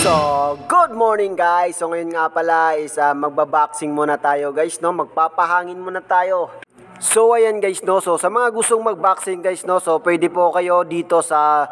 So, good morning guys. So ngayon nga pala is magbaboxing muna tayo guys, no? Magpapahangin muna tayo. So ayan guys, no. So sa mga gustong magboxing guys, no. So pwede po kayo dito sa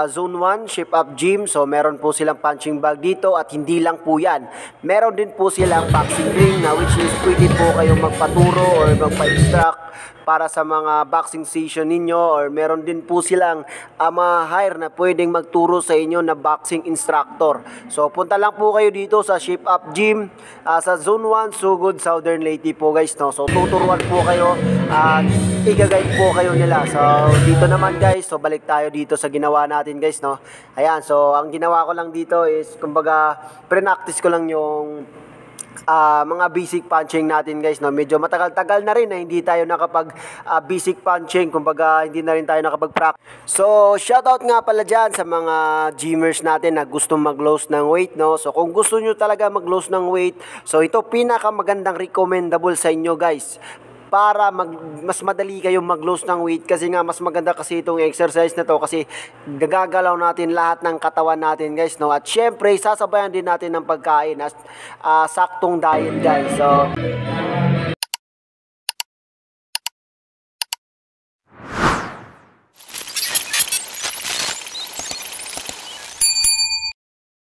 Zone 1 Shape Up Gym. So meron po silang punching bag dito at hindi lang po 'yan. Meron din po silang boxing ring na which is pwede po kayong magpaturo or magpa-instruct para sa mga boxing session ninyo, or meron din po silang ma-hire na pwedeng magturo sa inyo na boxing instructor. So punta lang po kayo dito sa Shape Up Gym sa Zone 1 Sugod, Southern Leyte po guys, no. So tuturuan po kayo at i-guide po kayo nila. So dito naman guys, so balik tayo dito sa ginawa natin guys, no. Ayan, so ang ginawa ko lang dito is kumbaga pre-practice ko lang yung mga basic punching natin guys, no. Medyo matagal-tagal na rin na hindi tayo nakapag basic punching, kumbaga hindi na rin tayo nakapag-practice. So shoutout nga pala dyan sa mga gymmers natin na gustong mag-lose ng weight, no. So kung gusto nyo talaga mag-lose ng weight, so ito pinakamagandang recommendable sa inyo guys, para mas madali kayong mag-lose ng weight, kasi nga mas maganda kasi itong exercise na to kasi gagagalaw natin lahat ng katawan natin guys, no. At syempre sasabayan din natin ng pagkain as saktong diet guys. So